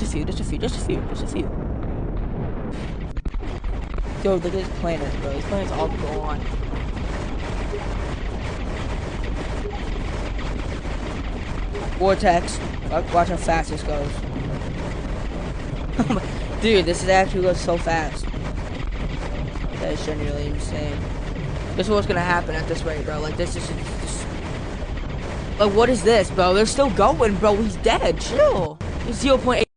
a few, just a few, just a few, just a few. Yo, look at this planet, bro. This planet's all gone. Vortex. Watch how fast this goes. Dude, this is actually goes so fast. That is genuinely insane. This is what's gonna happen at this rate, bro. Like, this is just... Like, what is this, bro? They're still going, bro. He's dead. Chill. He's 0.8.